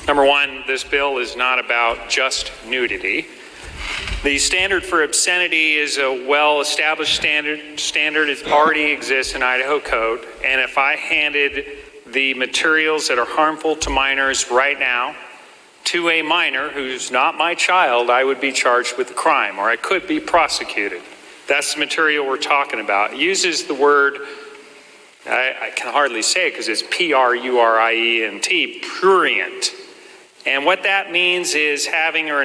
Number one, this bill is not about just nudity. The standard for obscenity is a well-established standard. It already exists in Idaho Code. And if I handed the materials that are harmful to minors right now to a minor who's not my child, I would be charged with a crime, or I could be prosecuted. That's the material we're talking about. It uses the word, I can hardly say it because it's P-R-U-R-I-E-N-T, prurient. And what that means is having or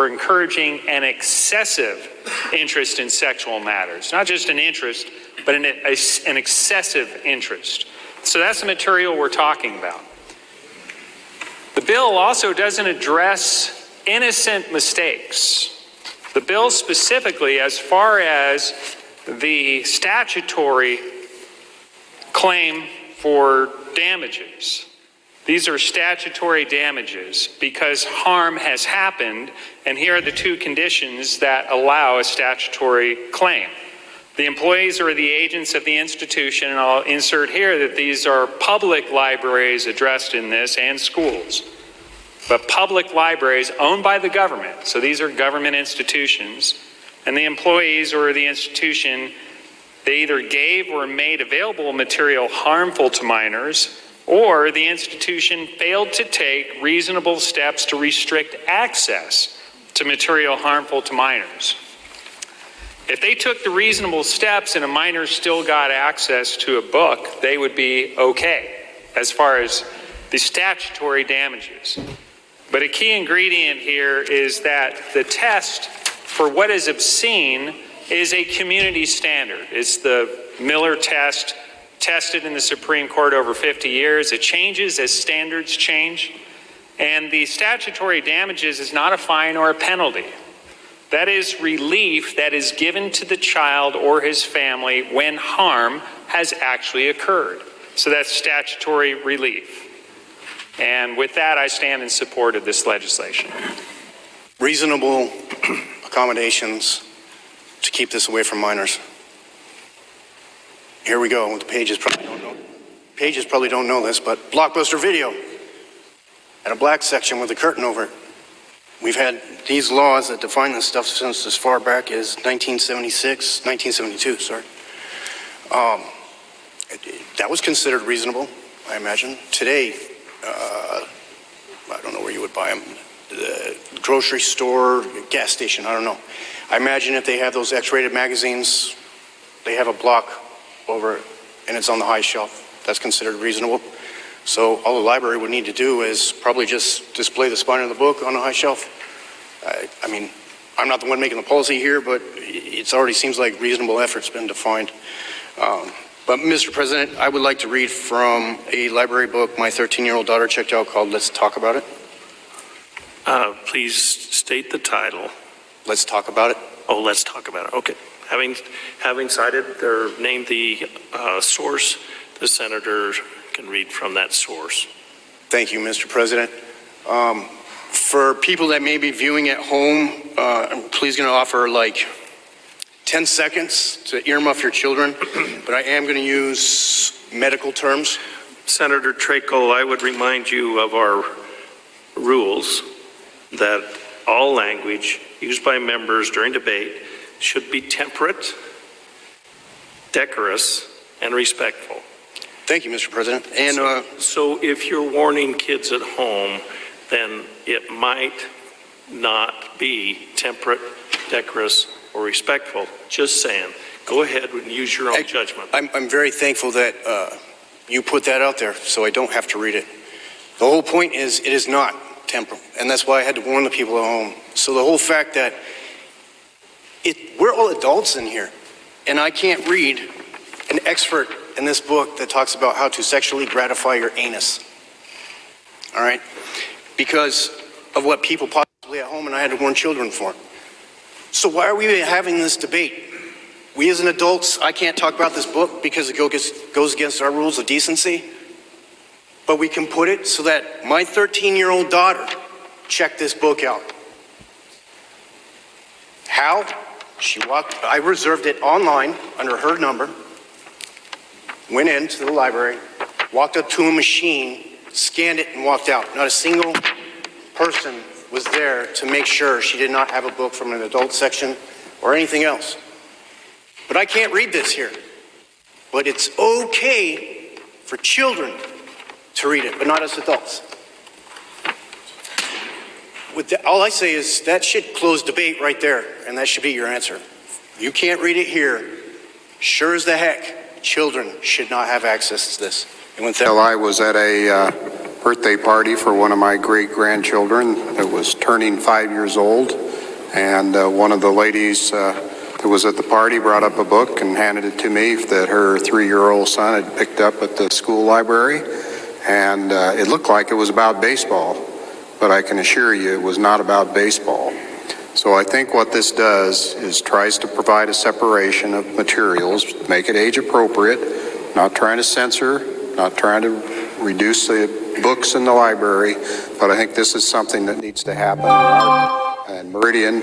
encouraging an excessive interest in sexual matters. Not just an interest, but an excessive interest. So that's the material we're talking about. The bill also doesn't address innocent mistakes. The bill specifically, as far as the statutory claim for damages, these are statutory damages because harm has happened, and here are the two conditions that allow a statutory claim. The employees or the agents of the institution, and I'll insert here that these are public libraries addressed in this and schools, but public libraries owned by the government, so these are government institutions, and the employees or the institution, they either gave or made available material harmful to minors, or the institution failed to take reasonable steps to restrict access to material harmful to minors. If they took the reasonable steps and a minor still got access to a book, they would be okay as far as the statutory damages. But a key ingredient here is that the test for what is obscene is a community standard. It's the Miller test, tested in the Supreme Court over 50 years. It changes as standards change. And the statutory damages is not a fine or a penalty. That is relief that is given to the child or his family when harm has actually occurred. So that's statutory relief. And with that, I stand in support of this legislation. Reasonable accommodations to keep this away from minors. Here we go. The pages probably don't know this, but Blockbuster Video had a black section with a curtain over it. We've had these laws that define this stuff since as far back as 1972, sorry. That was considered reasonable, I imagine. Today, I don't know where you would buy them. The grocery store, gas station, I don't know. I imagine if they have those X-rated magazines, they have a block over it, and it's on the high shelf. That's considered reasonable. So all the library would need to do is probably just display the spine of the book on a high shelf. I mean, I'm not the one making the policy here, but it already seems like reasonable effort's been defined. But Mr. President, I would like to read from a library book my 13-year-old daughter checked out called Let's Talk About It. Please state the title. Let's Talk About It. Oh, Let's Talk About It. Okay. Having cited or named the source, the senator can read from that source. Thank you, Mr. President. For people that may be viewing at home, I'm please going to offer like 10 seconds to earmuff your children, but I am going to use medical terms. Senator Treacle, I would remind you of our rules that all language used by members during debate should be temperate, decorous, and respectful. Thank you, Mr. President. And so if you're warning kids at home, then it might not be temperate, decorous, or respectful. Just saying. Go ahead and use your own judgment. I'm very thankful that you put that out there so I don't have to read it. The whole point is it is not temporal, and that's why I had to warn the people at home. So the whole fact that we're all adults in here, and I can't read an expert in this book that talks about how to sexually gratify your anus. All right? Because of what people possibly at home and I had to warn children for. So why are we having this debate? We as an adults, I can't talk about this book because it goes against our rules of decency. But we can put it so that my 13-year-old daughter checked this book out. How? I reserved it online under her number, went into the library, walked up to a machine, scanned it and walked out. Not a single person was there to make sure she did not have a book from an adult section or anything else. But I can't read this here. But it's okay for children to read it, but not us adults. All I say is that should close debate right there, and that should be your answer. You can't read it here. Sure as the heck, children should not have access to this. And with that, Well, I was at a birthday party for one of my great-grandchildren that was turning 5 years old, and one of the ladies that was at the party brought up a book and handed it to me that her 3-year-old son had picked up at the school library, and it looked like it was about baseball, but I can assure you it was not about baseball. So I think what this does is tries to provide a separation of materials, make it age appropriate, not trying to censor, not trying to reduce the books in the library, but I think this is something that needs to happen. And Meridian,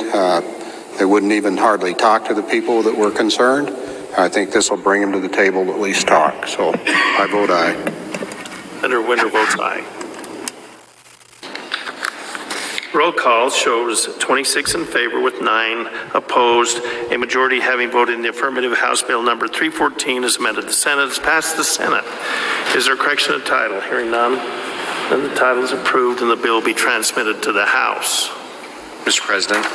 they wouldn't even hardly talk to the people that were concerned. I think this will bring them to the table to at least talk. So I vote aye. Senator Winter votes aye. Roll call shows 26 in favor with 9 opposed, a majority having voted in the affirmative. House Bill number 314 is amended. The Senate has passed the Senate. Is there a correction of title? Hearing none, then the title is approved and the bill will be transmitted to the House. Mr. President.